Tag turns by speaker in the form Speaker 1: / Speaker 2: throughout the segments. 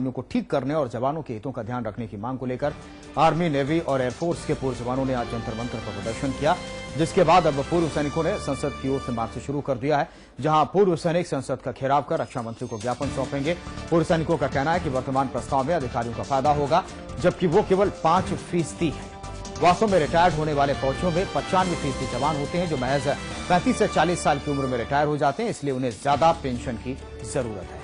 Speaker 1: खामियों को ठीक करने और जवानों के हितों का ध्यान रखने की मांग को लेकर आर्मी, नेवी और एयरफोर्स के पूर्व जवानों ने आज जंतर मंतर पर प्रदर्शन किया, जिसके बाद अब पूर्व सैनिकों ने संसद की ओर से मार्च शुरू कर दिया है, जहां पूर्व सैनिक संसद का घेराव कर रक्षा मंत्री को ज्ञापन सौंपेंगे। पूर्व सैनिकों का कहना है कि वर्तमान प्रस्ताव में अधिकारियों का फायदा होगा, जबकि वो केवल 5% है। वास्तव में रिटायर्ड होने वाले फौजियों में 95% जवान होते हैं, जो महज 35 से 40 साल की उम्र में रिटायर हो जाते हैं, इसलिए उन्हें ज्यादा पेंशन की जरूरत है।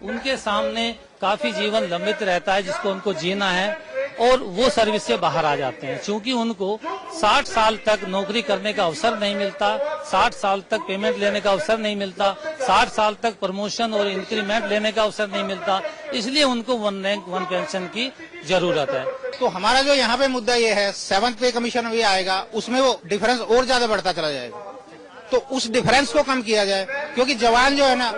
Speaker 2: उनके सामने काफी जीवन लंबित रहता है, जिसको उनको जीना है, और वो सर्विस से बाहर आ जाते हैं, क्योंकि उनको 60 साल तक नौकरी करने का अवसर नहीं मिलता, 60 साल तक पेमेंट लेने का अवसर नहीं मिलता, 60 साल तक प्रमोशन और इंक्रीमेंट लेने का अवसर नहीं मिलता, इसलिए उनको 1 रैंक 1 पेंशन की जरूरत है।
Speaker 3: तो हमारा जो यहाँ पे मुद्दा ये है, 7th पे कमीशन भी आएगा, उसमें वो डिफरेंस और ज्यादा बढ़ता चला जाएगा, तो उस डिफरेंस को कम किया जाए, क्योंकि जवान जो है ना,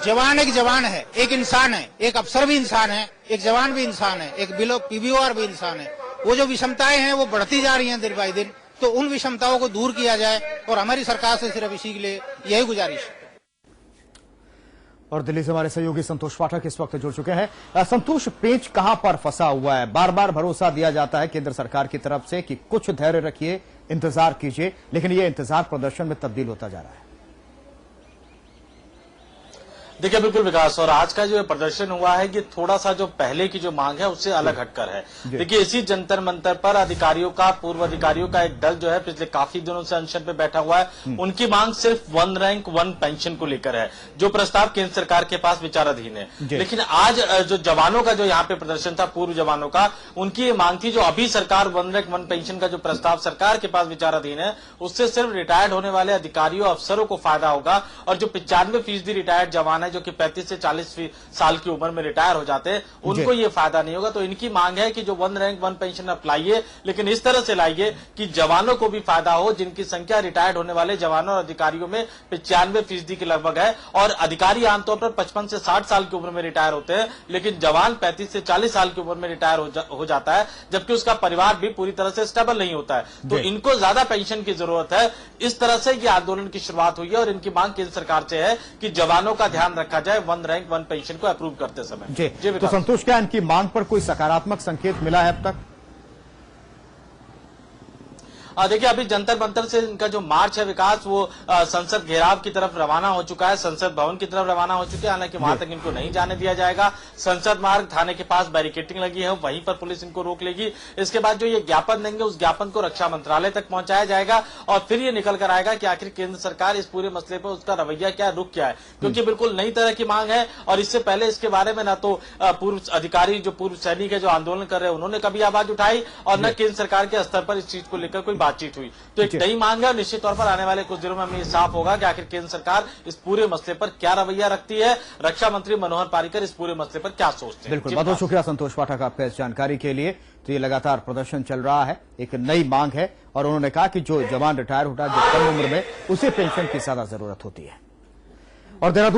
Speaker 3: जवान एक जवान है, एक इंसान है, एक अफसर भी इंसान है, एक जवान भी इंसान है, एक पीबीओआर भी इंसान है। वो जो विषमताएं हैं वो बढ़ती जा रही हैं दिन बाय दिन, तो उन विषमताओं को दूर किया जाए, और हमारी सरकार से सिर्फ इसी के लिए यही गुजारिश है।
Speaker 1: और दिल्ली से हमारे सहयोगी संतोष पाठक इस वक्त जुड़ चुके हैं। संतोष, पेंच कहां पर फंसा हुआ है? बार बार भरोसा दिया जाता है केंद्र सरकार की तरफ से कि कुछ धैर्य रखिए, इंतजार कीजिए, लेकिन ये इंतजार प्रदर्शन में तब्दील होता जा रहा है।
Speaker 4: देखिए बिल्कुल विकास, और आज का जो प्रदर्शन हुआ है ये थोड़ा सा जो पहले की जो मांग है उससे अलग हटकर है। देखिए इसी जंतर मंतर पर अधिकारियों का, पूर्व अधिकारियों का एक दल जो है पिछले काफी दिनों से अनशन पे बैठा हुआ है। उनकी मांग सिर्फ 1 रैंक 1 पेंशन को लेकर है, जो प्रस्ताव केंद्र सरकार के पास विचाराधीन है। लेकिन आज जो जवानों का जो यहाँ पे प्रदर्शन था, पूर्व जवानों का, उनकी ये मांग थी जो अभी सरकार 1 रैंक 1 पेंशन का जो प्रस्ताव सरकार के पास विचाराधीन है, उससे सिर्फ रिटायर्ड होने वाले अधिकारियों, अफसरों को फायदा होगा, और जो 95% रिटायर्ड जवान है जो कि 35 से 40 साल की उम्र में रिटायर हो जाते हैं, उनको ये फायदा नहीं होगा। तो इनकी मांग है कि जो 1 रैंक 1 पेंशन अपलाइए, लेकिन इस तरह से लाइए कि जवानों को भी फायदा हो, जिनकी संख्या रिटायर्ड होने वाले जवानों और अधिकारियों में 95% के लगभग है। और अधिकारी आमतौर पर 55 से 60 साल की उम्र में रिटायर होते हैं, लेकिन जवान 35 से 40 साल की उम्र में रिटायर हो जाता है, जबकि उसका परिवार भी पूरी तरह से स्टेबल नहीं होता है। तो इनको ज्यादा पेंशन की जरूरत है। इस तरह से यह आंदोलन की शुरुआत हुई है, और इनकी मांग केंद्र सरकार से है कि जवानों का ध्यान रखा जाए 1 रैंक 1 पेंशन को अप्रूव करते समय।
Speaker 1: जी तो संतोष, क्या इनकी मांग पर कोई सकारात्मक संकेत मिला है अब तक?
Speaker 4: देखिए अभी जंतर मंतर से इनका जो मार्च है विकास, वो संसद घेराव की तरफ रवाना हो चुका है, संसद भवन की तरफ रवाना हो चुके हैं। हालांकि वहां तक इनको नहीं जाने दिया जाएगा। संसद मार्ग थाने के पास बैरिकेडिंग लगी है, वहीं पर पुलिस इनको रोक लेगी। इसके बाद जो ये ज्ञापन देंगे, उस ज्ञापन को रक्षा मंत्रालय तक पहुंचाया जाएगा, और फिर ये निकल कर आएगा कि आखिर केंद्र सरकार इस पूरे मसले पर उसका रवैया क्या, रुख क्या है, क्योंकि बिल्कुल नई तरह की मांग है। और इससे पहले इसके बारे में न तो पूर्व अधिकारी, जो पूर्व सैनिक है जो आंदोलन कर रहे हैं, उन्होंने कभी आवाज उठाई, और न केंद्र सरकार के स्तर पर इस चीज को लेकर कोई बातचीत हुई। तो एक नई मांग है, और निश्चित तौर पर आने वाले कुछ दिनों में हमें साफ होगा कि आखिर केंद्र सरकार इस पूरे मसले पर क्या रवैया रखती है, रक्षा मंत्री मनोहर पर्रिकर इस पूरे मसले पर क्या सोचते हैं।
Speaker 1: बिल्कुल, बहुत बहुत शुक्रिया संतोष पाठक आपका इस जानकारी के लिए। तो ये लगातार प्रदर्शन चल रहा है, एक नई मांग है, और उन्होंने कहा कि जो जवान रिटायर होता है, जो कम उम्र में, उसे पेंशन की ज्यादा जरूरत होती है। और देहरादून